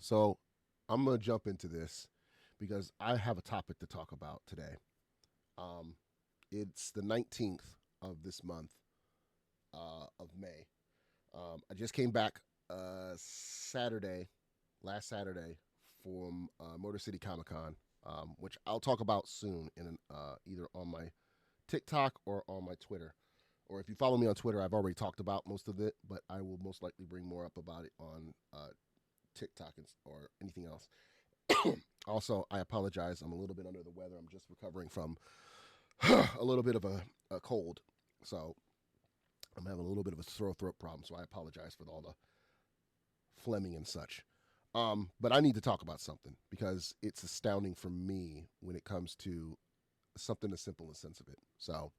So I'm going to jump into this because I have a topic to talk about today. Um, it's the 19th of this month of May. I just came back last Saturday, from Motor City Comic Con, which I'll talk about soon in either on my TikTok or on my Twitter. Or if you follow me on Twitter, I've already talked about most of it, but I will most likely bring more up about it on TikTok or anything else. Also, I apologize. I'm a little bit under the weather. I'm just recovering from a little bit of a cold. So I'm having a little bit of a sore throat problem. So I apologize for all the phlegming and such. But I need to talk about something because it's astounding for me when it comes to something as simple as sense of it. So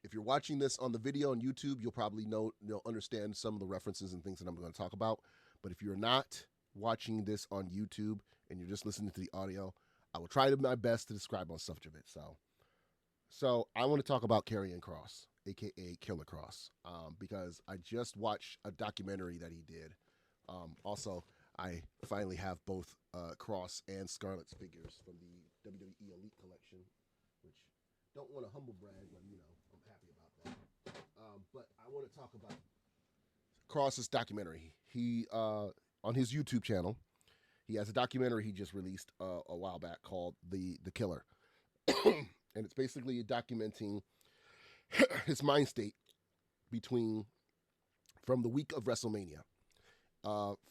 if you're watching this on the video on YouTube, you'll probably you'll understand some of the references and things that I'm going to talk about. But if you're not watching this on YouTube and you're just listening to the audio, I will try my best to describe on such of it. So I want to talk about Karrion Kross, aka Killer Kross, because I just watched a documentary that he did. Also, I finally have both Kross and Scarlet's figures from the WWE Elite Collection, which don't want to humble brag, but I'm happy about that. But I want to talk about Kross's documentary. He on his YouTube channel, he has a documentary he just released a while back called the Killer, and it's basically documenting his mind state between from the week of WrestleMania,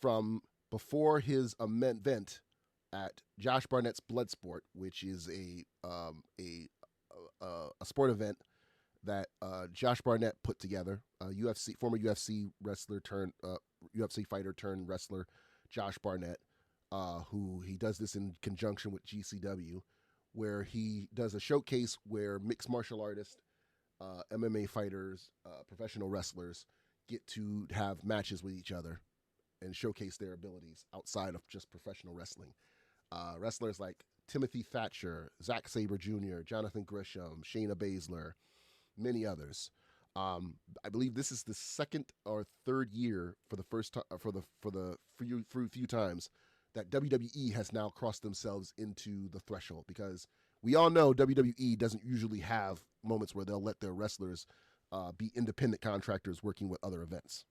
from before his event at Josh Barnett's Bloodsport, which is a sport event that Josh Barnett put together. Former UFC wrestler turned UFC fighter turned wrestler, Josh Barnett, who he does this in conjunction with GCW, where he does a showcase where mixed martial artists, MMA fighters, professional wrestlers get to have matches with each other and showcase their abilities outside of just professional wrestling. Wrestlers like Timothy Thatcher, Zack Sabre Jr., Jonathan Grisham, Shayna Baszler, many others. I believe this is the second or third year for the first time for the few times that WWE has now crossed themselves into the threshold, because we all know WWE doesn't usually have moments where they'll let their wrestlers be independent contractors working with other events.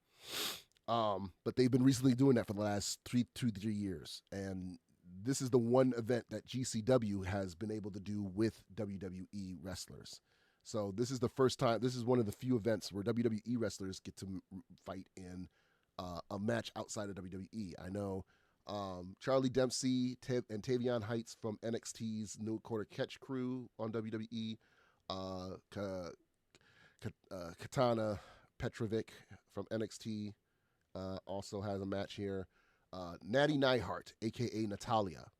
But they've been recently doing that for the last 3 years, and this is the one event that GCW has been able to do with WWE wrestlers. So this is the first time. This is one of the few events where WWE wrestlers get to fight in a match outside of WWE. I know Charlie Dempsey and Tavion Heights from NXT's New Quarter Catch crew on WWE. Katana Petrovic from NXT also has a match here. Natty Neihart, a.k.a. Natalia,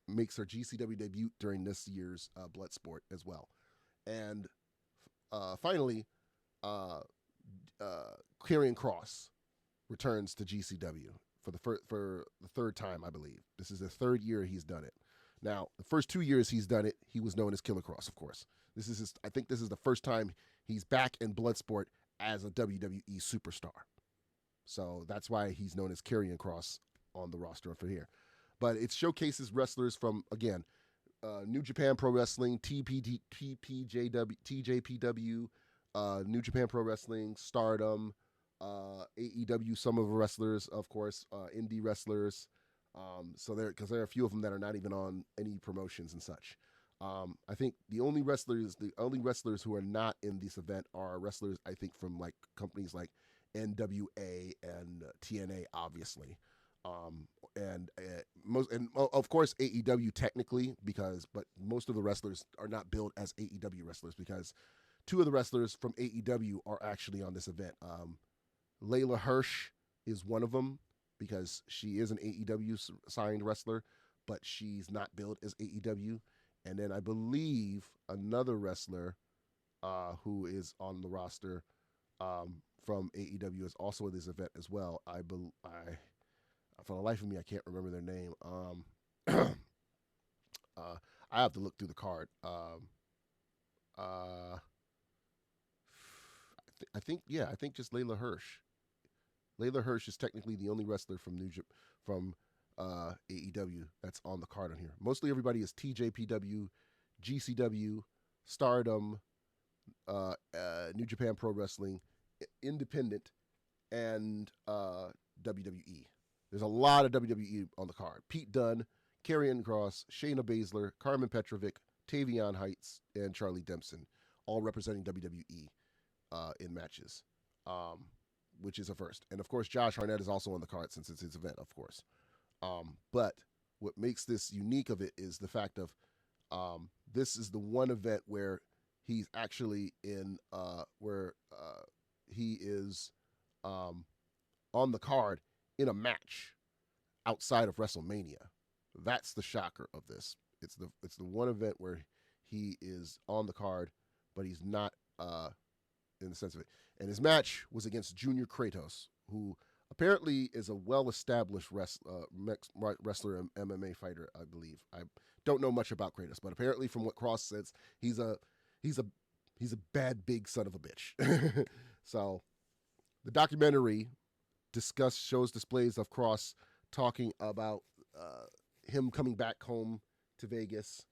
makes her GCW debut during this year's Bloodsport as well. And finally, Karrion Kross returns to GCW for the third time, I believe. This is the third year he's done it. Now, the first 2 years he's done it, he was known as Killer Kross, of course. I think this is the first time he's back in Bloodsport as a WWE superstar. So that's why he's known as Karrion Kross on the roster for here. But it showcases wrestlers from, again, New Japan Pro Wrestling, TJPW, New Japan Pro Wrestling, Stardom, AEW, some of the wrestlers, of course, indie wrestlers. Because there are a few of them that are not even on any promotions and such. I think the only wrestlers who are not in this event are wrestlers, I think, from like companies like NWA and TNA, obviously, and of course AEW technically, but most of the wrestlers are not billed as AEW wrestlers, because two of the wrestlers from AEW are actually on this event. Layla Hirsch is one of them, because she is an AEW signed wrestler, but she's not billed as AEW. And then I believe another wrestler who is on the roster from AEW is also at this event as well. For the life of me, I can't remember their name. I have to look through the card. I think just Layla Hirsch. Layla Hirsch is technically the only wrestler from AEW that's on the card on here. Mostly everybody is TJPW, GCW, Stardom, New Japan Pro Wrestling, Independent, and WWE. There's a lot of WWE on the card. Pete Dunne, Karrion Kross, Shayna Baszler, Carmen Petrovic, Tavion Heights, and Charlie Dempson, all representing WWE in matches, which is a first. And of course, Josh Harnett is also on the card since it's his event, of course. But what makes this unique of it is the fact of this is the one event where he's actually in he is on the card in a match outside of WrestleMania. That's the shocker of this. It's the one event where he is on the card, but he's not in the sense of it. And his match was against Junior Kratos, who apparently is a well-established wrestler and MMA fighter, I believe. I don't know much about Kratos, but apparently from what Kross says, he's a bad big son of a bitch. So the documentary shows displays of Kross talking about him coming back home to Vegas.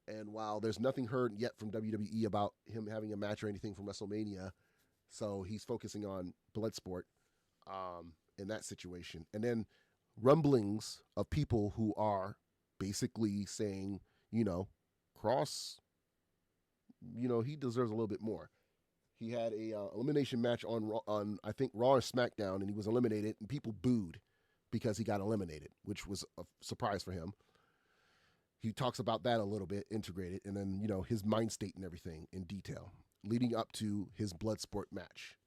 And while there's nothing heard yet from WWE about him having a match or anything from WrestleMania, so he's focusing on Bloodsport in that situation. And then rumblings of people who are basically saying, Kross, he deserves a little bit more. He had a elimination match on I think Raw or SmackDown, and he was eliminated, and people booed because he got eliminated, which was a surprise for him. He talks about that a little bit, integrated, and then, his mind state and everything in detail, leading up to his Bloodsport match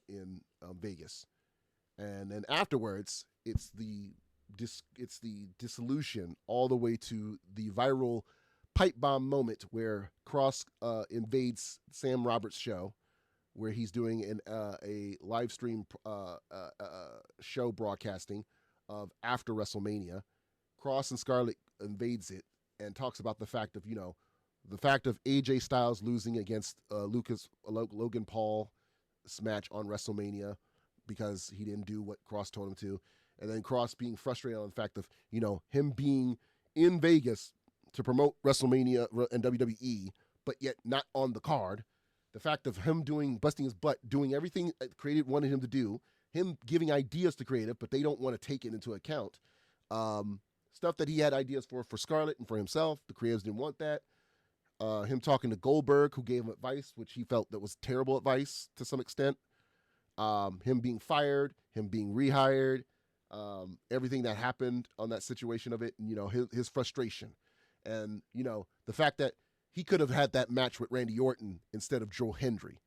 in Vegas. And then afterwards, it's the dissolution all the way to the Viral Pipebomb moment where Kross invades Sam Roberts' show, where he's doing a live stream show broadcasting of after WrestleMania. Kross and Scarlet invades it and talks about the fact of AJ Styles losing against Logan Paul's match on WrestleMania because he didn't do what Kross told him to, and then Kross being frustrated on the fact of him being in Vegas to promote WrestleMania and WWE, but yet not on the card. The fact of him busting his butt, doing everything Creative wanted him to do, him giving ideas to Creative, but they don't want to take it into account. Stuff that he had ideas for Scarlett and for himself. The creatives didn't want that. Him talking to Goldberg, who gave him advice, which he felt that was terrible advice to some extent. Him being fired, him being rehired, everything that happened on that situation of it, and, his frustration. And, the fact that he could have had that match with Randy Orton instead of Joe Hendry.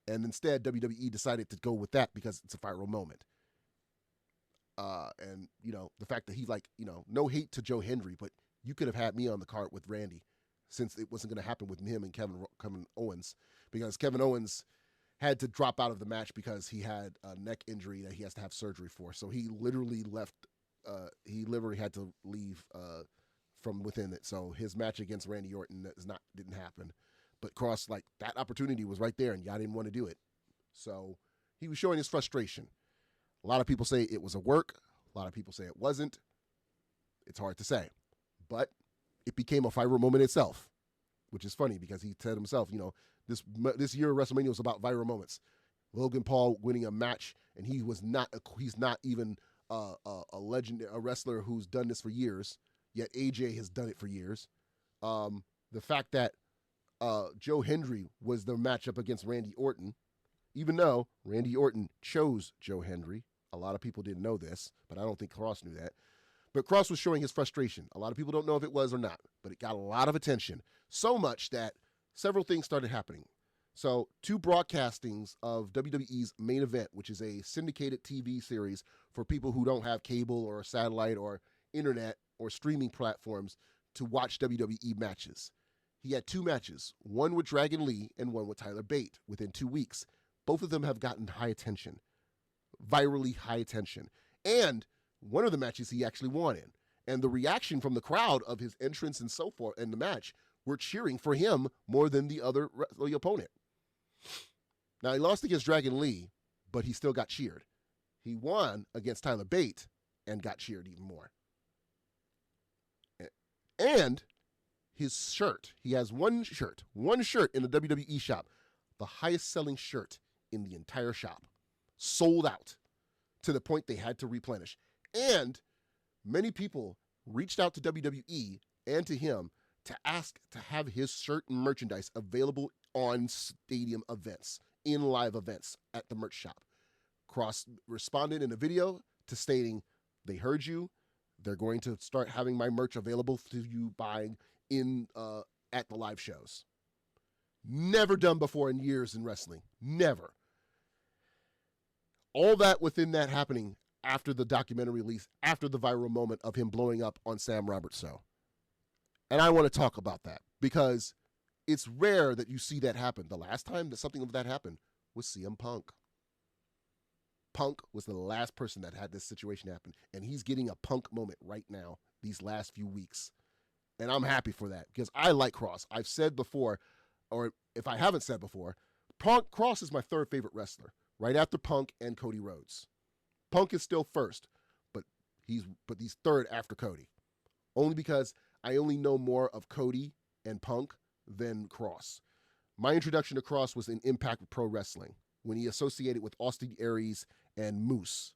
And instead, WWE decided to go with that because it's a viral moment. And, the fact that he's like, no hate to Joe Hendry, but you could have had me on the card with Randy since it wasn't going to happen with him and Kevin Owens, because Kevin Owens had to drop out of the match because he had a neck injury that he has to have surgery for. So he literally had to leave from within it. So his match against Randy Orton didn't happen. But Kross, that opportunity was right there, and y'all didn't want to do it. So he was showing his frustration. A lot of people say it was a work. A lot of people say it wasn't. It's hard to say. But it became a viral moment itself, which is funny because he said himself, this year WrestleMania was about viral moments. Logan Paul winning a match, and he's not even a legend, a wrestler who's done this for years, yet AJ has done it for years. The fact that Joe Hendry was the matchup against Randy Orton, even though Randy Orton chose Joe Hendry. A lot of people didn't know this, but I don't think Kross knew that. But Kross was showing his frustration. A lot of people don't know if it was or not, but it got a lot of attention. So much that several things started happening. So 2 broadcastings of WWE's main event, which is a syndicated TV series for people who don't have cable or satellite or internet or streaming platforms to watch WWE matches. He had 2 matches, one with Dragon Lee and one with Tyler Bate within 2 weeks. Both of them have gotten high attention, virally high attention. And one of the matches he actually won in. And the reaction from the crowd of his entrance and so forth in the match were cheering for him more than the opponent. Now, he lost against Dragon Lee, but he still got cheered. He won against Tyler Bate and got cheered even more. And his shirt, he has one shirt in the WWE shop, the highest selling shirt in the entire shop, sold out to the point they had to replenish. And many people reached out to WWE and to him to ask to have his shirt and merchandise available on stadium events, in live events at the merch shop. Kross responded in a video to stating, they heard you. They're going to start having my merch available to you buying in at the live shows. Never done before in years in wrestling. Never. All that within that happening after the documentary release, after the viral moment of him blowing up on Sam Roberts' show. And I want to talk about that because it's rare that you see that happen. The last time that something like that happened was CM Punk. Punk was the last person that had this situation happen, and he's getting a Punk moment right now these last few weeks. And I'm happy for that because I like Kross. I've said before, or if I haven't said before, Kross is my third favorite wrestler, right after Punk and Cody Rhodes. Punk is still first, but he's third after Cody. Only because I only know more of Cody and Punk than Kross. My introduction to Kross was in Impact Pro Wrestling when he associated with Austin Aries and Moose.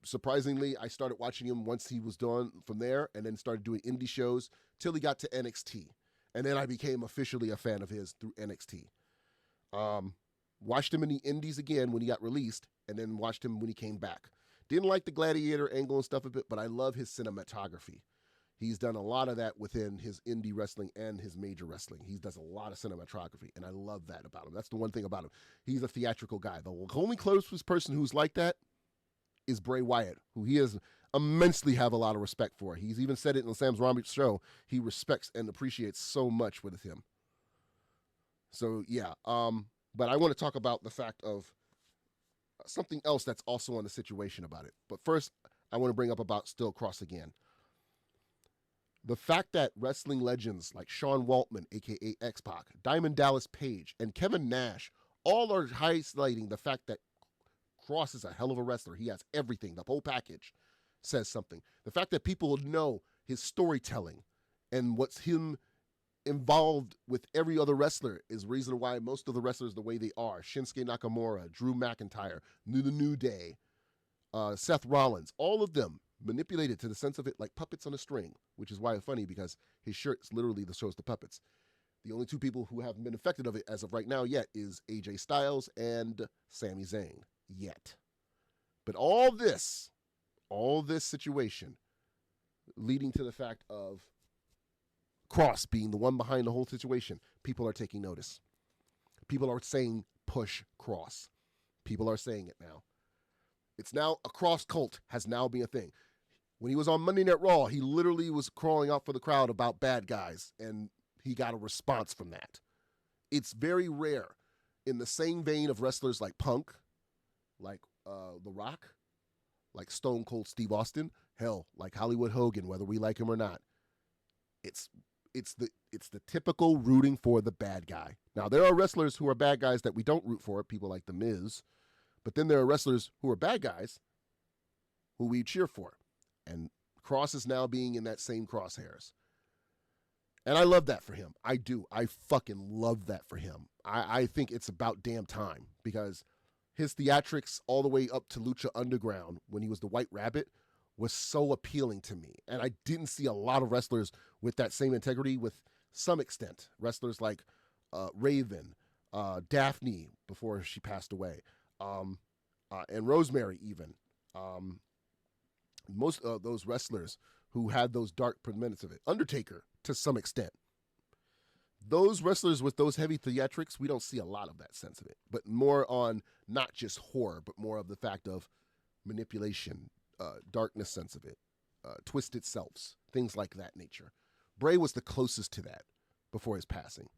Surprisingly, I started watching him once he was done from there and then started doing indie shows till he got to NXT. And then I became officially a fan of his through NXT. Watched him in the indies again when he got released and then watched him when he came back. Didn't like the gladiator angle and stuff a bit, but I love his cinematography. He's done a lot of that within his indie wrestling and his major wrestling. He does a lot of cinematography, and I love that about him. That's the one thing about him. He's a theatrical guy. The only closest person who's like that is Bray Wyatt, who he has immensely have a lot of respect for. He's even said it on Sam's Roberts show. He respects and appreciates so much with him. So, yeah. But I want to talk about the fact of something else that's also on the situation about it. But first, I want to bring up about still Kross again. The fact that wrestling legends like Sean Waltman, a.k.a. X-Pac, Diamond Dallas Page, and Kevin Nash all are highlighting the fact that Kross is a hell of a wrestler. He has everything. The whole package says something. The fact that people know his storytelling and what's him involved with every other wrestler is the reason why most of the wrestlers the way they are. Shinsuke Nakamura, Drew McIntyre, The New Day, Seth Rollins, all of them manipulated to the sense of it like puppets on a string, which is why it's funny because his shirt's literally the shows the puppets. The only two people who haven't been affected of it as of right now yet is AJ Styles and Sami Zayn yet. But all this situation leading to the fact of Kross being the one behind the whole situation, people are taking notice. People are saying push Kross. People are saying it now. It's now a Kross cult has now been a thing. When he was on Monday Night Raw, he literally was crawling out for the crowd about bad guys, and he got a response from that. It's very rare. In the same vein of wrestlers like Punk, like The Rock, like Stone Cold Steve Austin, hell, like Hollywood Hogan, whether we like him or not. It's the typical rooting for the bad guy. Now, there are wrestlers who are bad guys that we don't root for, people like The Miz, but then there are wrestlers who are bad guys who we cheer for. And Kross is now being in that same crosshairs. And I love that for him. I do. I fucking love that for him. I think it's about damn time because his theatrics all the way up to Lucha Underground when he was the White Rabbit was so appealing to me. And I didn't see a lot of wrestlers with that same integrity with some extent. Wrestlers like Raven, Daphne before she passed away, and Rosemary even. Most of those wrestlers who had those dark minutes of it. Undertaker, to some extent. Those wrestlers with those heavy theatrics, we don't see a lot of that sense of it. But more on not just horror, but more of the fact of manipulation, darkness sense of it, twisted selves, things like that nature. Bray was the closest to that before his passing.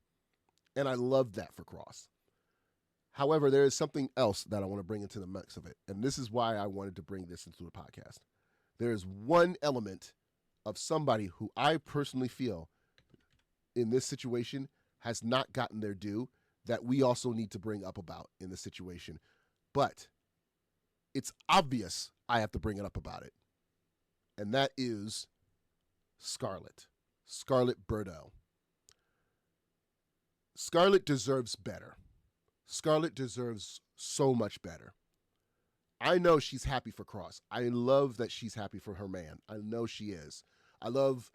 And I love that for Kross. However, there is something else that I want to bring into the mix of it. And this is why I wanted to bring this into the podcast. There is one element of somebody who I personally feel in this situation has not gotten their due that we also need to bring up about in this situation. But it's obvious I have to bring it up about it. and that is Scarlet Bordeaux. Scarlet deserves better. Scarlet deserves so much better. I know she's happy for Kross. I love that she's happy for her man. I know she is. I love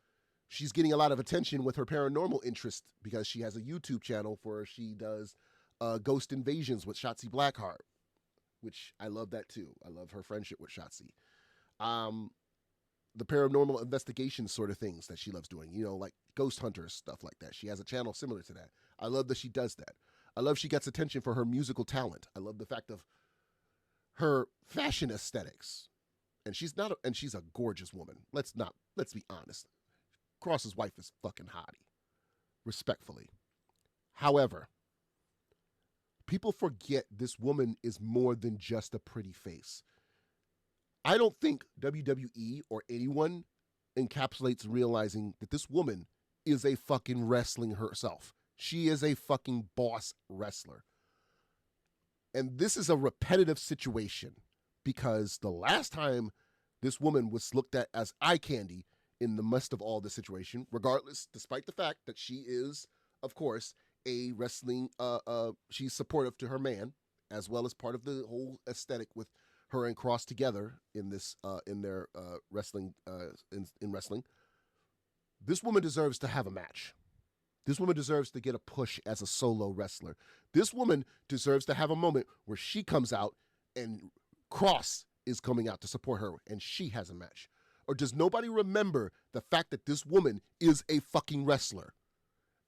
she's getting a lot of attention with her paranormal interest because she has a YouTube channel where she does ghost invasions with Shotzi Blackheart, which I love that too. I love her friendship with Shotzi. The paranormal investigation sort of things that she loves doing, like ghost hunters, stuff like that. She has a channel similar to that. I love that she does that. I love she gets attention for her musical talent. I love the fact of her fashion aesthetics. And she's a gorgeous woman. Let's be honest. Kross's wife is fucking hottie. Respectfully. However, people forget this woman is more than just a pretty face. I don't think WWE or anyone encapsulates realizing that this woman is a fucking wrestling herself. She is a fucking boss wrestler. And this is a repetitive situation because the last time this woman was looked at as eye candy in the midst of all this situation, regardless, despite the fact that she is, of course, a wrestling, she's supportive to her man, as well as part of the whole aesthetic with her and Kross together in this, in their wrestling, in wrestling. This woman deserves to have a match. This woman deserves to get a push as a solo wrestler. This woman deserves to have a moment where she comes out and Kross is coming out to support her and she has a match. Or does nobody remember the fact that this woman is a fucking wrestler?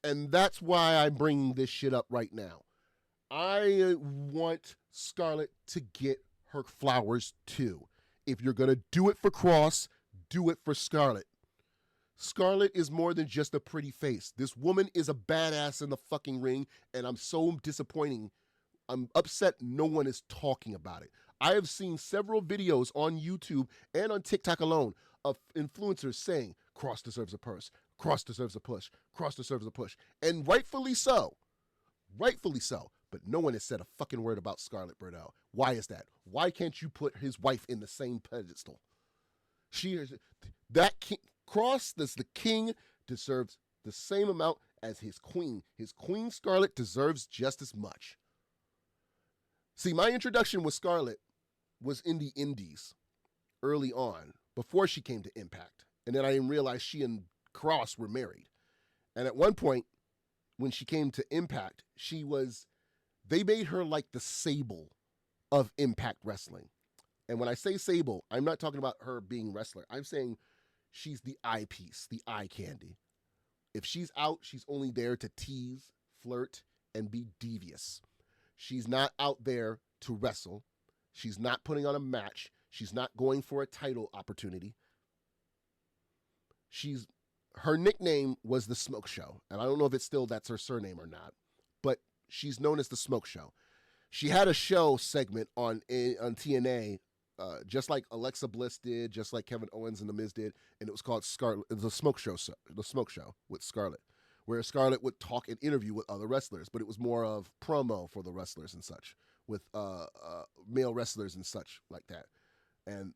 And that's why I'm bringing this shit up right now. I want Scarlet to get her flowers too. If you're going to do it for Kross, do it for Scarlet. Scarlet is more than just a pretty face. This woman is a badass in the fucking ring, and I'm so disappointing. I'm upset no one is talking about it. I have seen several videos on YouTube and on TikTok alone of influencers saying, Kross deserves a purse, Kross deserves a push, Kross deserves a push. And rightfully so. Rightfully so. But no one has said a fucking word about Scarlet Bordeaux. Why is that? Why can't you put his wife in the same pedestal? She is that king. Kross, that's the king, deserves the same amount as his queen. His queen Scarlet deserves just as much. See, my introduction with Scarlet was in the indies early on, before she came to Impact. And then I didn't realize she and Kross were married. And at one point, when she came to Impact, they made her like the Sable of Impact Wrestling. And when I say Sable, I'm not talking about her being wrestler. I'm saying she's the eyepiece, the eye candy. If she's out, she's only there to tease, flirt, and be devious. She's not out there to wrestle. She's not putting on a match. She's not going for a title opportunity. Her nickname was the Smoke Show. And I don't know if that's her surname or not, but she's known as the Smoke Show. She had a show segment on TNA, just like Alexa Bliss did, just like Kevin Owens and The Miz did, and it was called the Smoke Show with Scarlet, where Scarlet would talk and interview with other wrestlers, but it was more of promo for the wrestlers and such, with male wrestlers and such like that, and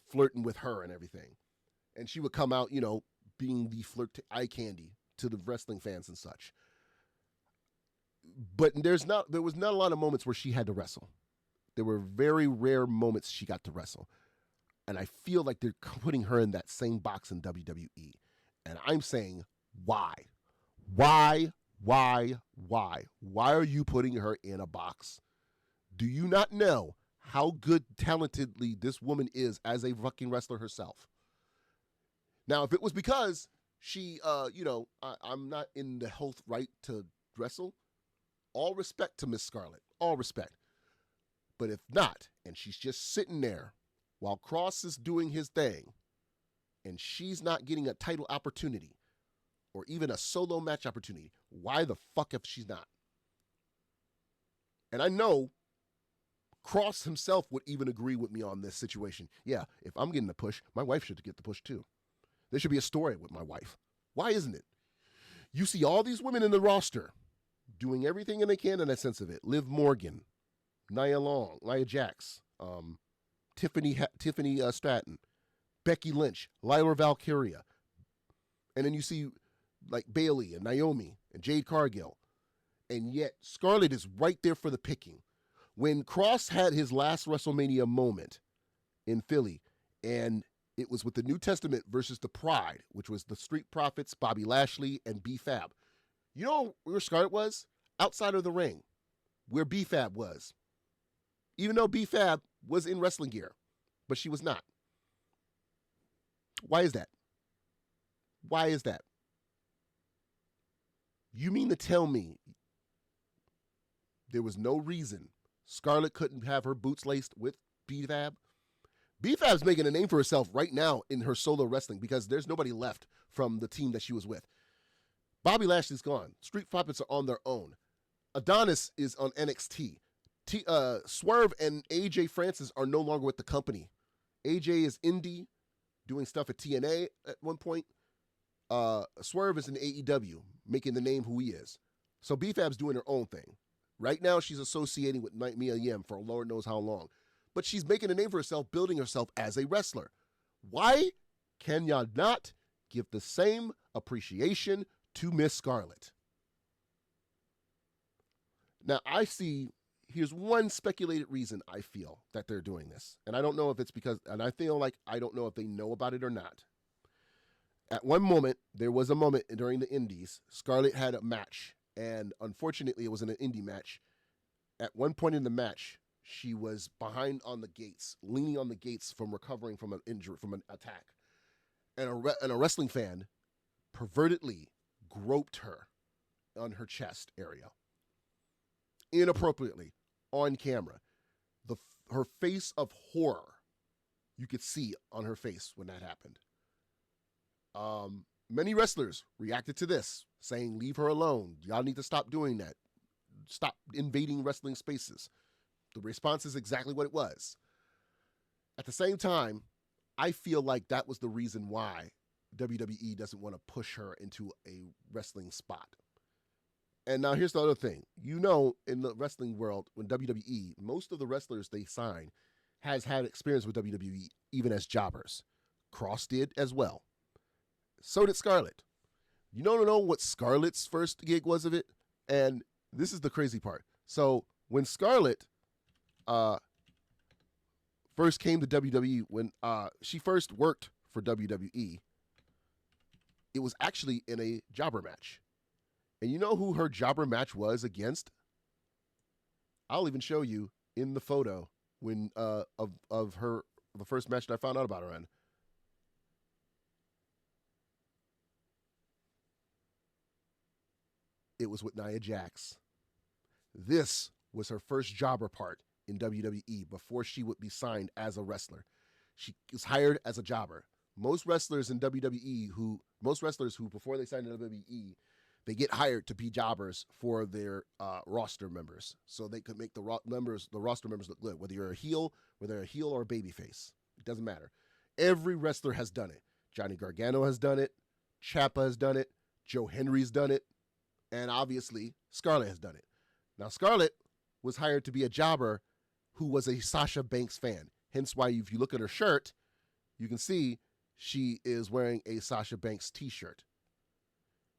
flirting with her and everything, and she would come out being the flirt eye candy to the wrestling fans and such. But there was not a lot of moments where she had to wrestle. There were very rare moments she got to wrestle. And I feel like they're putting her in that same box in WWE. And I'm saying, why? Why are you putting her in a box? Do you not know how good, talentedly this woman is as a fucking wrestler herself? Now, if it was because she, I'm not in the health right to wrestle, all respect to Miss Scarlet. All respect. But if not, and she's just sitting there while Kross is doing his thing, and she's not getting a title opportunity or even a solo match opportunity, why the fuck if she's not? And I know Kross himself would even agree with me on this situation. Yeah, if I'm getting the push, my wife should get the push too. There should be a story with my wife. Why isn't it? You see all these women in the roster doing everything they can in that sense of it. Liv Morgan, Nia Jax, Tiffany Stratton, Becky Lynch, Lyra Valkyria. And then you see like Bayley and Naomi and Jade Cargill. And yet Scarlett is right there for the picking. When Kross had his last WrestleMania moment in Philly, and it was with the New Testament versus the Pride, which was the Street Profits, Bobby Lashley, and B-Fab. You know where Scarlett was? Outside of the ring, where B-Fab was. Even though B-Fab was in wrestling gear, but she was not. Why is that? Why is that? You mean to tell me there was no reason Scarlett couldn't have her boots laced with B-Fab? B-Fab's making a name for herself right now in her solo wrestling because there's nobody left from the team that she was with. Bobby Lashley's gone. Street Profits are on their own. Adonis is on NXT. Swerve and AJ Francis are no longer with the company. AJ is indie, doing stuff at TNA at one point. Swerve is in AEW, making the name who he is. So B-Fab's doing her own thing. Right now, she's associating with Mia Yim for Lord knows how long. But she's making a name for herself, building herself as a wrestler. Why can y'all not give the same appreciation to Miss Scarlett? Now, here's one speculated reason I feel that they're doing this. And I don't know if it's because, and I feel like I don't know if they know about it or not. At one moment, there was a moment during the Indies, Scarlett had a match. And unfortunately, it was an indie match. At one point in the match, she was behind on the gates, leaning on the gates from recovering from an injury, from an attack. And a wrestling fan pervertedly groped her on her chest area. Inappropriately, on camera. Her face of horror, you could see on her face when that happened. Many wrestlers reacted to this, saying, leave her alone. Y'all need to stop doing that. Stop invading wrestling spaces. The response is exactly what it was. At the same time, I feel like that was the reason why WWE doesn't want to push her into a wrestling spot. And now here's the other thing. You know, in the wrestling world, when WWE, most of the wrestlers they sign has had experience with WWE, even as jobbers. Kross did as well. So did Scarlett. You don't know what Scarlett's first gig was of it? And this is the crazy part. So when Scarlett first came to WWE, when she first worked for WWE, it was actually in a jobber match. And you know who her jobber match was against? I'll even show you in the photo when of her, the first match that I found out about her in. It was with Nia Jax. This was her first jobber part in WWE before she would be signed as a wrestler. She was hired as a jobber. Most wrestlers in WWE who before they sign to WWE, they get hired to be jobbers for their roster members, so they could make the roster members look good. Whether you're a heel or a babyface, it doesn't matter. Every wrestler has done it. Johnny Gargano has done it. Ciampa has done it. Joe Henry's done it. And obviously, Scarlett has done it. Now, Scarlett was hired to be a jobber who was a Sasha Banks fan. Hence why if you look at her shirt, you can see she is wearing a Sasha Banks t-shirt.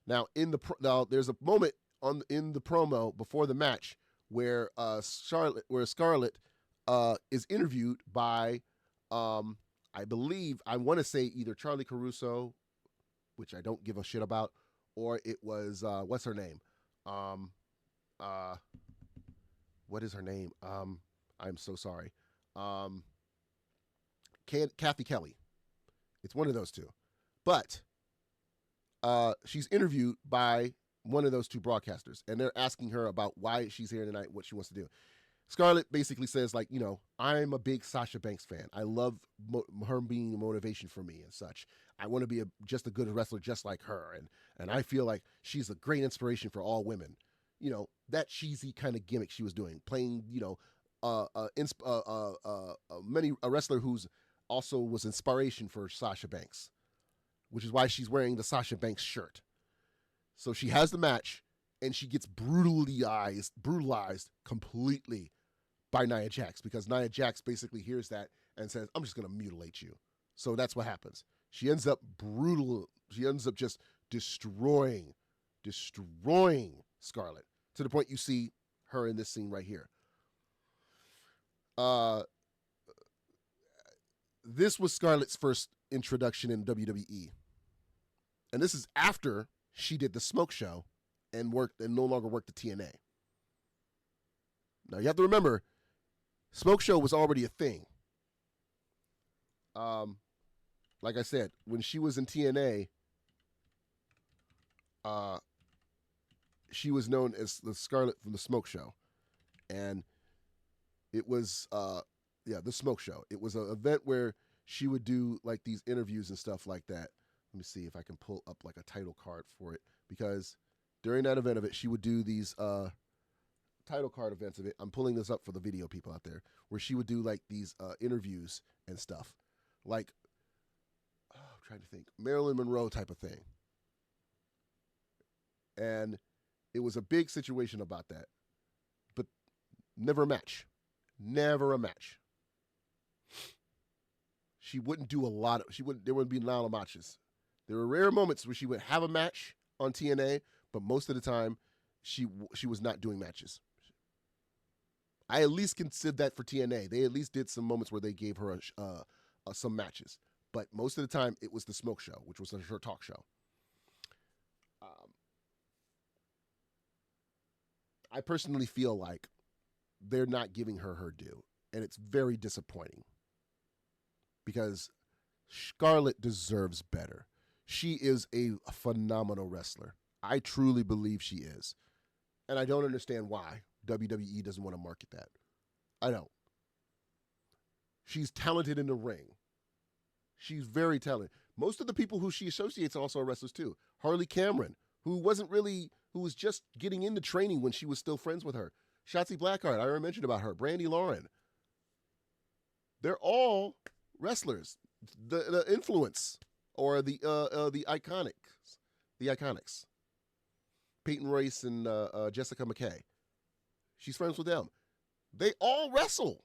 Now, there's a moment in the promo before the match where Scarlett is interviewed by, I believe, I want to say either Charlie Caruso, which I don't give a shit about, or it was, what's her name? What is her name? I'm so sorry. Kathy Kelly. It's one of those two. But she's interviewed by one of those two broadcasters, and they're asking her about why she's here tonight, what she wants to do. Scarlett basically says, like, I'm a big Sasha Banks fan. I love her being a motivation for me and such. I want to be just a good wrestler just like her, and I feel like she's a great inspiration for all women. That cheesy kind of gimmick she was doing, playing, a wrestler who's also was inspiration for Sasha Banks, which is why she's wearing the Sasha Banks shirt. So she has the match, and she gets brutalized completely by Nia Jax, because Nia Jax basically hears that and says, I'm just going to mutilate you. So that's what happens. She ends up brutal. She ends up just destroying Scarlet to the point you see her in this scene right here. This was Scarlett's first introduction in WWE. And this is after she did the Smoke Show and no longer worked the TNA. Now you have to remember, Smoke Show was already a thing. Like I said, when she was in TNA, she was known as the Scarlet from the Smoke Show. And it was, the Smoke Show. It was an event where she would do like these interviews and stuff like that. Let me see if I can pull up like a title card for it, because during that event of it, she would do these title card events of it. I'm pulling this up for the video people out there, where she would do like these interviews and stuff, like I'm trying to think, Marilyn Monroe type of thing. And it was a big situation about that, but never a match. She wouldn't do a lot of, there wouldn't be a lot of matches. There were rare moments where she would have a match on TNA, but most of the time she was not doing matches. I at least consider that for TNA. They at least did some moments where they gave her some matches, but most of the time it was the Smoke Show, which was her talk show. I personally feel like they're not giving her due, and it's very disappointing, because Scarlett deserves better. She is a phenomenal wrestler. I truly believe she is. And I don't understand why WWE doesn't want to market that. I don't. She's talented in the ring. She's very talented. Most of the people who she associates also are wrestlers too. Harley Cameron, who was just getting into training when she was still friends with her. Shotzi Blackheart, I already mentioned about her. Brandy Lauren. They're all wrestlers. The influence, or the Iconics. The Iconics. Peyton Royce and Jessica McKay. She's friends with them. They all wrestle.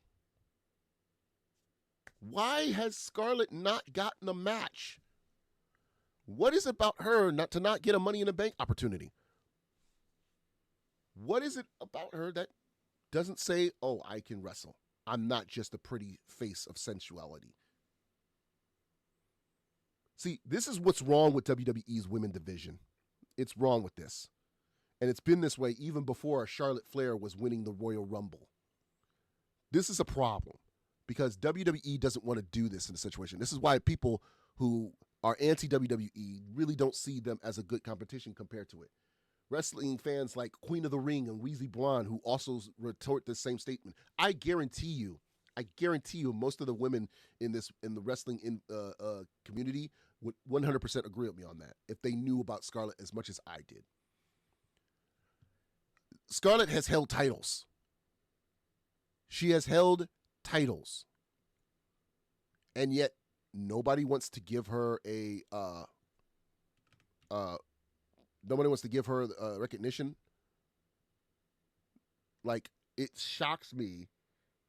Why has Scarlett not gotten a match? What is it about her to not get a Money in the Bank opportunity? What is it about her that doesn't say, oh, I can wrestle? I'm not just a pretty face of sensuality. See, this is what's wrong with WWE's women division. It's wrong with this. And it's been this way even before Charlotte Flair was winning the Royal Rumble. This is a problem, because WWE doesn't want to do this in a situation. This is why people who are anti-WWE really don't see them as a good competition compared to it. Wrestling fans like Queen of the Ring and Weezy Blonde, who also retort this same statement. I guarantee you, most of the women in the wrestling community would 100% agree with me on that if they knew about Scarlett as much as I did. Scarlett has held titles. She has held titles. And yet nobody wants to give her recognition. Like, it shocks me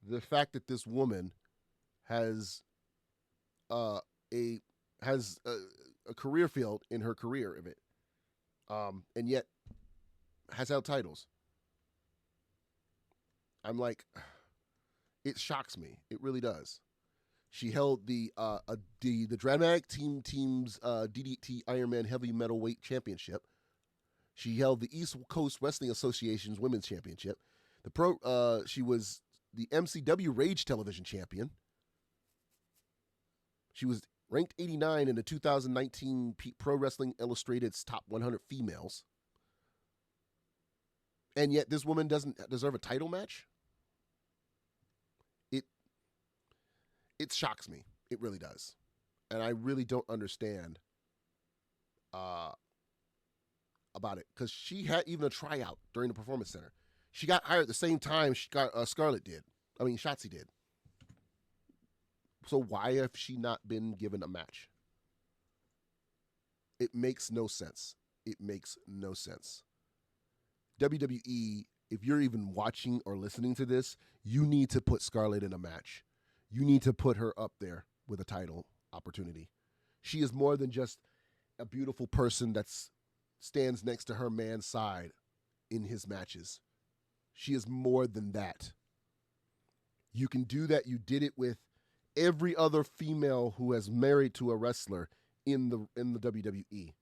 the fact that this woman has a career field in her career of it, and yet has held titles. I'm like, it shocks me. It really does. She held the Dramatic Team's DDT Ironman Heavy Metalweight Championship. She held the East Coast Wrestling Association's Women's Championship. She was the MCW Rage Television Champion. She was ranked 89 in the 2019 Pro Wrestling Illustrated's Top 100 Females. And yet this woman doesn't deserve a title match? It shocks me. It really does. And I really don't understand about it, because she had even a tryout during the Performance Center. She got hired at the same time Scarlett did. I mean, Shotzi did. So why have she not been given a match? It makes no sense. It makes no sense. WWE, if you're even watching or listening to this, you need to put Scarlett in a match. You need to put her up there with a title opportunity. She is more than just a beautiful person that stands next to her man's side in his matches. She is more than that. You can do that. You did it with every other female who has married to a wrestler in the WWE.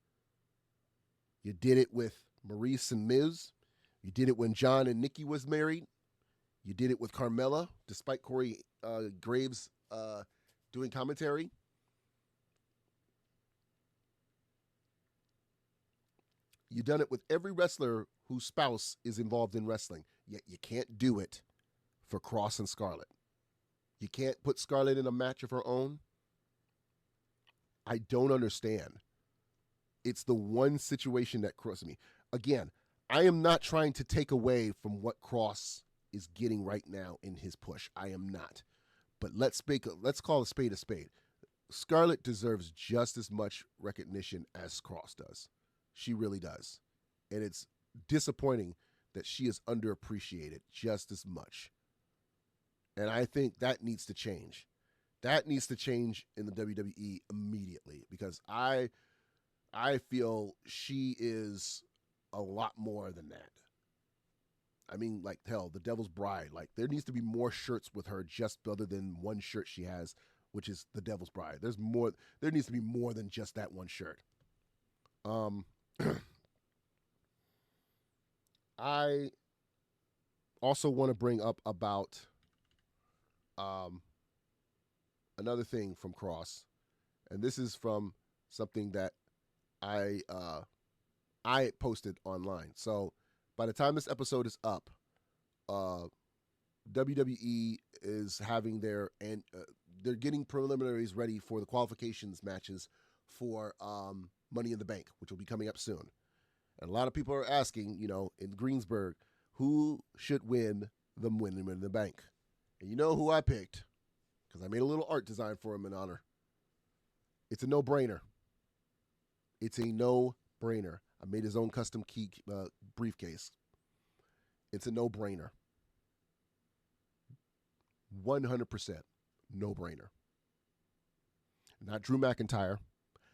You did it with Maurice and Miz. You did it when John and Nikki was married. You did it with Carmella, despite Corey Graves doing commentary. You've done it with every wrestler whose spouse is involved in wrestling. Yet you can't do it for Kross and Scarlet. You can't put Scarlet in a match of her own. I don't understand. It's the one situation that crosses me. Again, I am not trying to take away from what Kross is getting right now in his push. I am not. But let's call a spade a spade. Scarlet deserves just as much recognition as Kross does. She really does. And it's disappointing that she is underappreciated just as much. And I think that needs to change. That needs to change in the WWE immediately, because I feel she is a lot more than that. I mean, like, hell, the Devil's Bride. Like, there needs to be more shirts with her just other than one shirt she has, which is the Devil's Bride. There's more. There needs to be more than just that one shirt. I also want to bring up about another thing from Kross, and this is from something that I posted online. So by the time this episode is up, WWE is having they're getting preliminaries ready for the qualifications matches for Money in the Bank, which will be coming up soon. And a lot of people are asking, in Greensburg, who should win the Money in the Bank? And you know who I picked, because I made a little art design for him in honor. It's a no-brainer. It's a no-brainer. I made his own custom key briefcase. It's a no-brainer. 100% no-brainer. Not Drew McIntyre,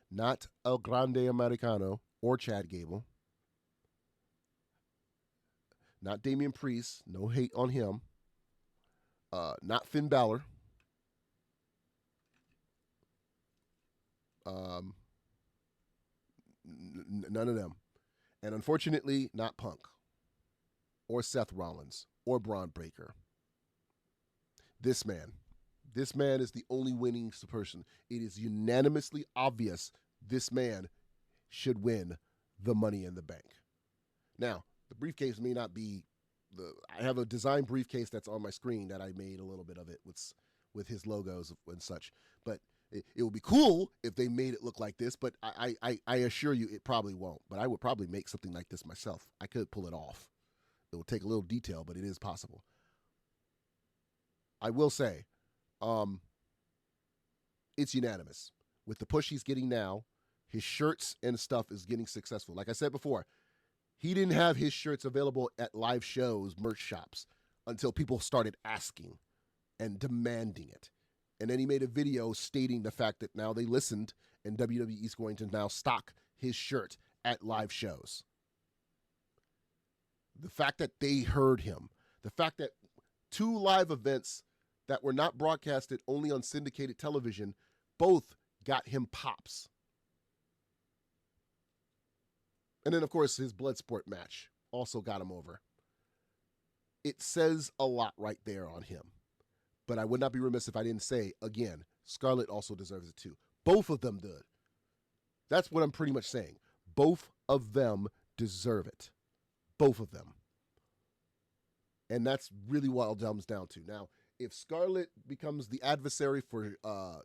not El Grande Americano or Chad Gable, not Damian Priest, no hate on him, not Finn Balor, none of them. And unfortunately, not Punk or Seth Rollins or Braun Breaker. This man is the only winning person. It is unanimously obvious this man should win the Money in the Bank. Now, the briefcase may not be I have a design briefcase that's on my screen that I made a little bit of it with his logos and such. But it would be cool if they made it look like this, but I assure you it probably won't. But I would probably make something like this myself. I could pull it off. It will take a little detail, but it is possible. I will say, it's unanimous. With the push he's getting now, his shirts and stuff is getting successful. Like I said before, he didn't have his shirts available at live shows, merch shops, until people started asking and demanding it. And then he made a video stating the fact that now they listened and WWE is going to now stock his shirt at live shows. The fact that they heard him, the fact that 2 live events that were not broadcasted only on syndicated television, both got him pops. And then, of course, his Bloodsport match also got him over. It says a lot right there on him. But I would not be remiss if I didn't say, again, Scarlett also deserves it too. Both of them did. That's what I'm pretty much saying. Both of them deserve it. Both of them. And that's really what it comes down to. Now, if Scarlett becomes the adversary for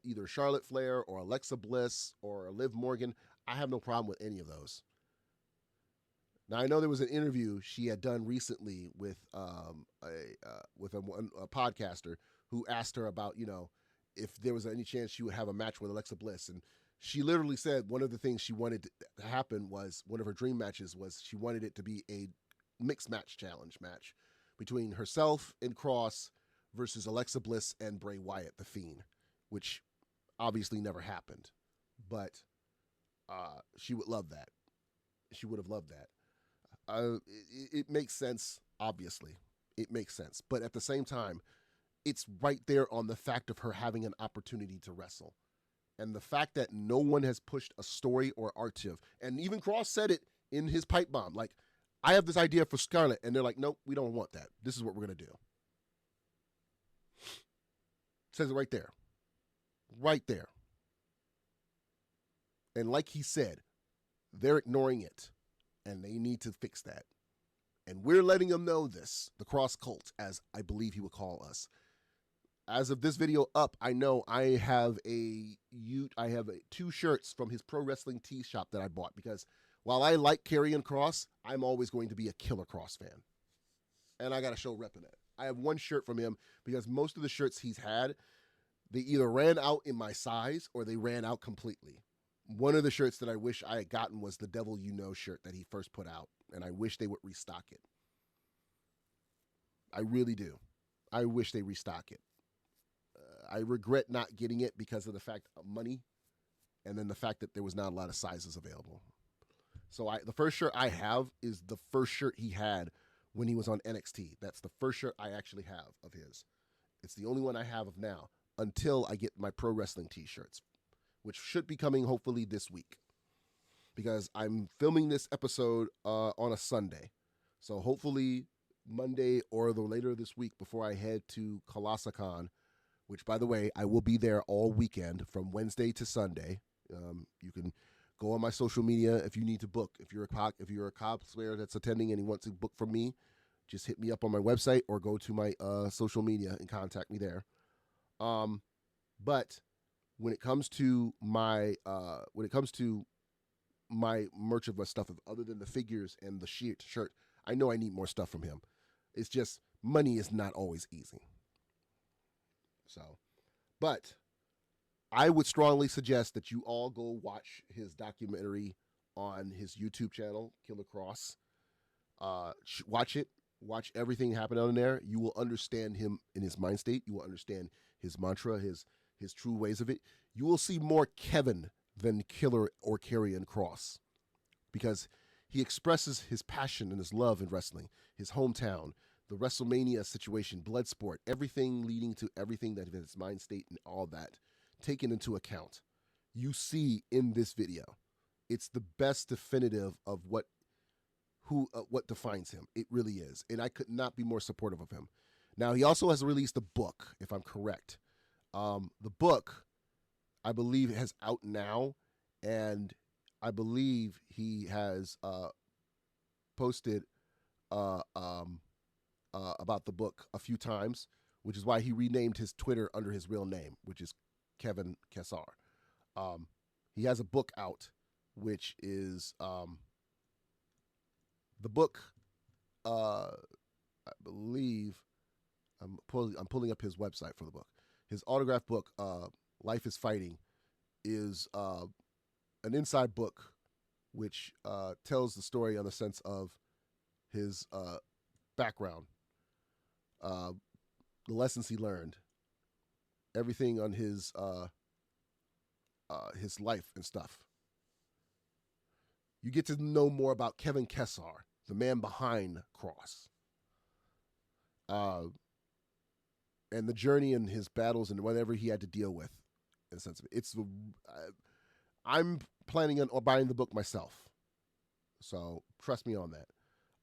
either Charlotte Flair or Alexa Bliss or Liv Morgan, I have no problem with any of those. Now, I know there was an interview she had done recently with a podcaster who asked her about, if there was any chance she would have a match with Alexa Bliss. And she literally said one of the things she wanted to happen was, one of her dream matches was she wanted it to be a mixed match challenge match between herself and Kross versus Alexa Bliss and Bray Wyatt, The Fiend, which obviously never happened, but she would love that. She would have loved that. It makes sense, obviously. It makes sense. But at the same time, it's right there on the fact of her having an opportunity to wrestle. And the fact that no one has pushed a story or archive. And even Kross said it in his pipe bomb. Like, I have this idea for Scarlet. And they're like, nope, we don't want that. This is what we're going to do. Says it right there. Right there. And like he said, they're ignoring it. And they need to fix that. And we're letting them know this. The Kross cult, as I believe he would call us. As of this video up, I know I have two shirts from his pro wrestling tee shop that I bought, because while I like Karrion Kross, I'm always going to be a Killer Kross fan. And I got to show repping it. I have one shirt from him because most of the shirts he's had, they either ran out in my size or they ran out completely. One of the shirts that I wish I had gotten was the Devil You Know shirt that he first put out, and I wish they would restock it. I really do. I wish they restock it. I regret not getting it because of the fact of money, and then the fact that there was not a lot of sizes available. So the first shirt I have is the first shirt he had when he was on NXT. That's the first shirt I actually have of his. It's the only one I have of now until I get my pro wrestling t-shirts, which should be coming hopefully this week, because I'm filming this episode on a Sunday. So hopefully Monday or the later this week before I head to ColossaCon, which, by the way, I will be there all weekend from Wednesday to Sunday. You can go on my social media if you need to book. If you're a cosplayer that's attending and you want to book from me, just hit me up on my website or go to my social media and contact me there. But when it comes to my merch of my stuff, other than the figures and the shirt, I know I need more stuff from him. It's just money is not always easy. So, but I would strongly suggest that you all go watch his documentary on his YouTube channel, Killer Kross. Watch it. Watch everything happen on there. You will understand him in his mind state. You will understand his mantra, his true ways of it. You will see more Kevin than Killer or Karrion Kross, because he expresses his passion and his love in wrestling, his hometown, the Wrestlemania situation, Bloodsport, everything leading to everything that his mind state and all that taken into account. You see in this video, it's the best definitive of what defines him. It really is, and I could not be more supportive of him. Now, he also has released a book, if I'm correct. The book, I believe, has out now, and I believe he has posted about the book a few times, which is why he renamed his Twitter under his real name, which is Kevin Kessar. He has a book out, which is the book. I believe I'm pulling up his website for the book. His autograph book, Life is Fighting, is an inside book which tells the story on the sense of his background, the lessons he learned, everything on his life and stuff. You get to know more about Kevin Kessar, the man behind Kross, and the journey and his battles and whatever he had to deal with. In a sense of it, I'm planning on buying the book myself, so trust me on that.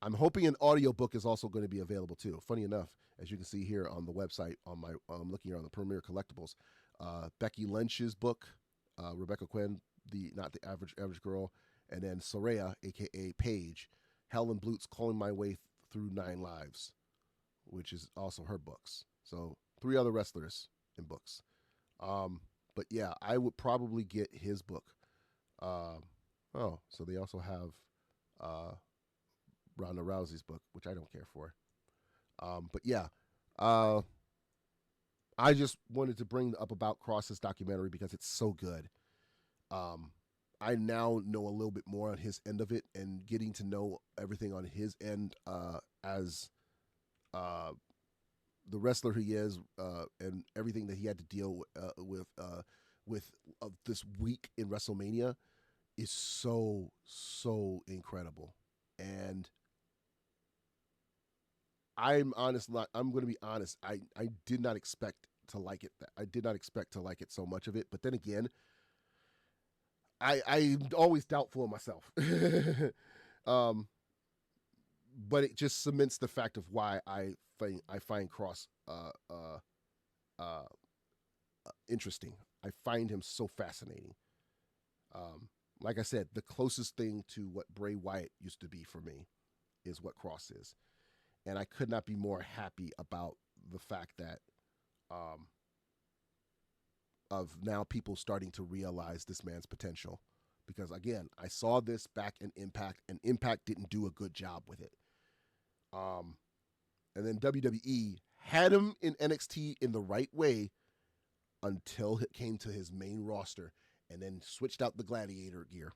I'm hoping an audiobook is also going to be available too. Funny enough, as you can see here on the website, on my looking here on the Premier Collectibles, Becky Lynch's book, Rebecca Quinn, not the average girl, and then Soraya, aka Paige, Helen Blut's Calling My Way Through 9 Lives, which is also her books. So 3 other wrestlers in books. But yeah, I would probably get his book. So they also have Ronda Rousey's book, which I don't care for. But yeah, I just wanted to bring up about Kross's documentary because it's so good. I now know a little bit more on his end of it, and getting to know everything on his end as the wrestler he is, and everything that he had to deal with of this week in WrestleMania is so incredible. And I'm honest. I'm going to be honest. I did not expect to like it. I did not expect to like it so much of it. But then again, I'm always doubtful of myself. But it just cements the fact of why I find Kross interesting. I find him so fascinating. Like I said, the closest thing to what Bray Wyatt used to be for me is what Kross is. And I could not be more happy about the fact that of now people starting to realize this man's potential. Because again, I saw this back in Impact, and Impact didn't do a good job with it. And then WWE had him in NXT in the right way until it came to his main roster, and then switched out the gladiator gear.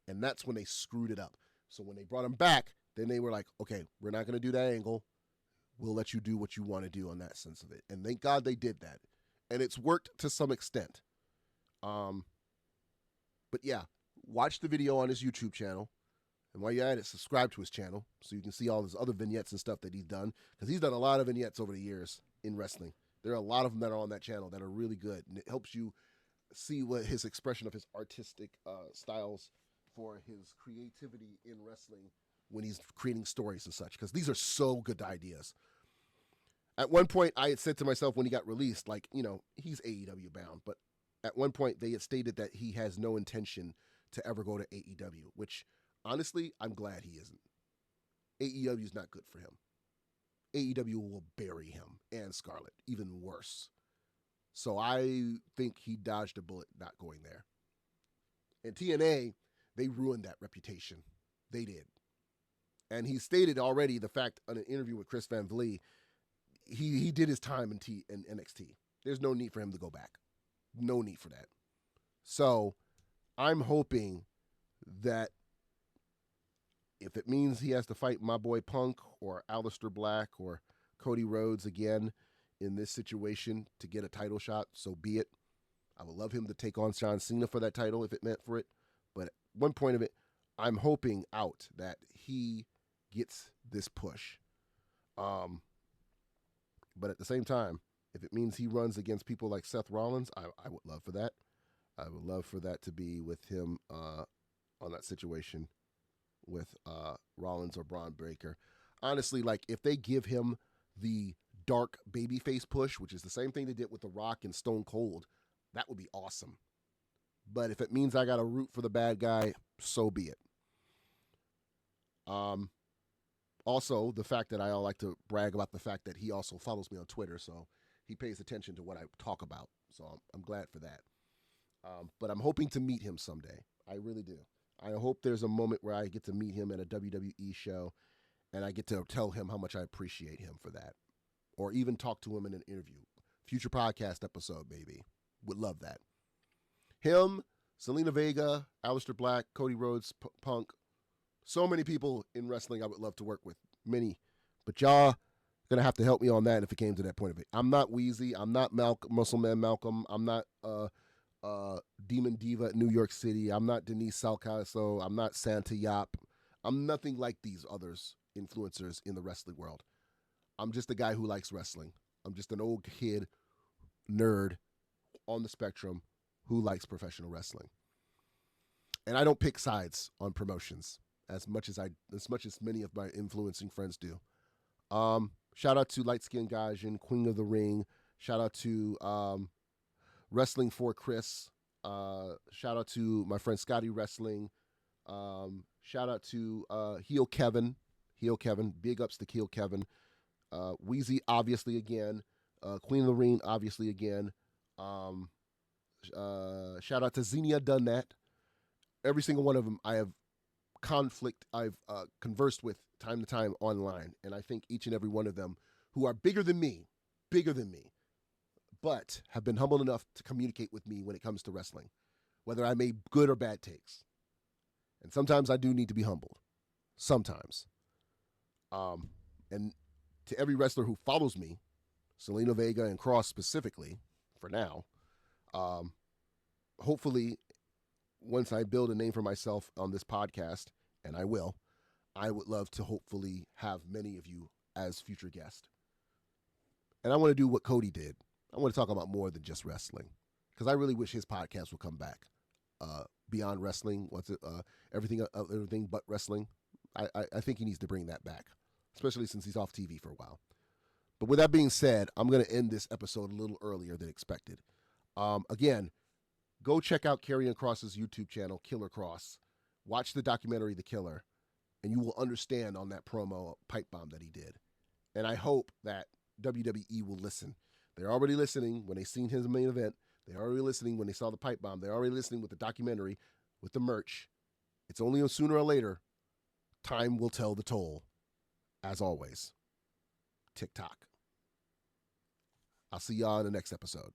And that's when they screwed it up. So when they brought him back, then they were like, okay, we're not going to do that angle. We'll let you do what you want to do on that sense of it. And thank God they did that. And it's worked to some extent. But yeah, watch the video on his YouTube channel. And while you're at it, subscribe to his channel so you can see all his other vignettes and stuff that he's done. Because he's done a lot of vignettes over the years in wrestling. There are a lot of them that are on that channel that are really good. And it helps you see what his expression of his artistic styles for his creativity in wrestling when he's creating stories and such. Because these are so good ideas. At one point, I had said to myself when he got released, like, you know, he's AEW bound. But at one point, they had stated that he has no intention to ever go to AEW, which, honestly, I'm glad he isn't. AEW is not good for him. AEW will bury him and Scarlet, even worse. So I think he dodged a bullet not going there. And TNA, they ruined that reputation. They did. And he stated already the fact on an interview with Chris Van Vliet, he did his time in NXT. There's no need for him to go back. No need for that. So I'm hoping that if it means he has to fight my boy Punk or Aleister Black or Cody Rhodes again in this situation to get a title shot, so be it. I would love him to take on John Cena for that title if it meant for it. But at one point of it, I'm hoping out that he gets this push. But at the same time, if it means he runs against people like Seth Rollins, I would love for that. I would love for that to be with him on that situation with Rollins or Braun Breaker. Honestly, like if they give him the dark babyface push, which is the same thing they did with The Rock and Stone Cold, that would be awesome. But if it means I got to root for the bad guy, so be it. Also, the fact that I like to brag about the fact that he also follows me on Twitter, so he pays attention to what I talk about. So I'm glad for that. But I'm hoping to meet him someday. I really do. I hope there's a moment where I get to meet him at a WWE show and I get to tell him how much I appreciate him for that. Or even talk to him in an interview. Future podcast episode, maybe. Would love that. Him, Selena Vega, Aleister Black, Cody Rhodes, Punk. So many people in wrestling I would love to work with. Many. But y'all going to have to help me on that if it came to that point of it. I'm not Wheezy. I'm not Muscleman Malcolm. I'm not Demon Diva at New York City. I'm not Denise Salcaso. I'm not Santa Yap. I'm nothing like these others influencers in the wrestling world. I'm just a guy who likes wrestling. I'm just an old kid, nerd on the spectrum who likes professional wrestling. And I don't pick sides on promotions as much as many of my influencing friends do. Shout out to Light Skin Gaijin, Queen of the Ring. Shout out to Wrestling for Chris. Shout out to my friend Scotty Wrestling. Shout out to Heel Kevin. Big ups to Heel Kevin. Wheezy, obviously, again. Queen of the Ring, obviously, again. Shout out to Xenia Dunnat. Every single one of them I've conversed with time to time online. And I think each and every one of them who are bigger than me, but have been humble enough to communicate with me when it comes to wrestling, whether I made good or bad takes. And sometimes I do need to be humbled. Sometimes. And to every wrestler who follows me, Selena Vega and Kross specifically, for now, hopefully, once I build a name for myself on this podcast, and I will, I would love to hopefully have many of you as future guests. And I want to do what Cody did. I want to talk about more than just wrestling, because I really wish his podcast would come back. Beyond wrestling, what's it? Everything but wrestling. I think he needs to bring that back, especially since he's off TV for a while. But with that being said, I'm going to end this episode a little earlier than expected. Again, go check out Karrion Kross's YouTube channel, Killer Kross. Watch the documentary The Killer, and you will understand on that promo pipe bomb that he did. And I hope that WWE will listen. They're already listening when they seen his main event. They're already listening when they saw the pipe bomb. They're already listening with the documentary, with the merch. It's only sooner or later. Time will tell the toll. As always, TikTok. I'll see y'all in the next episode.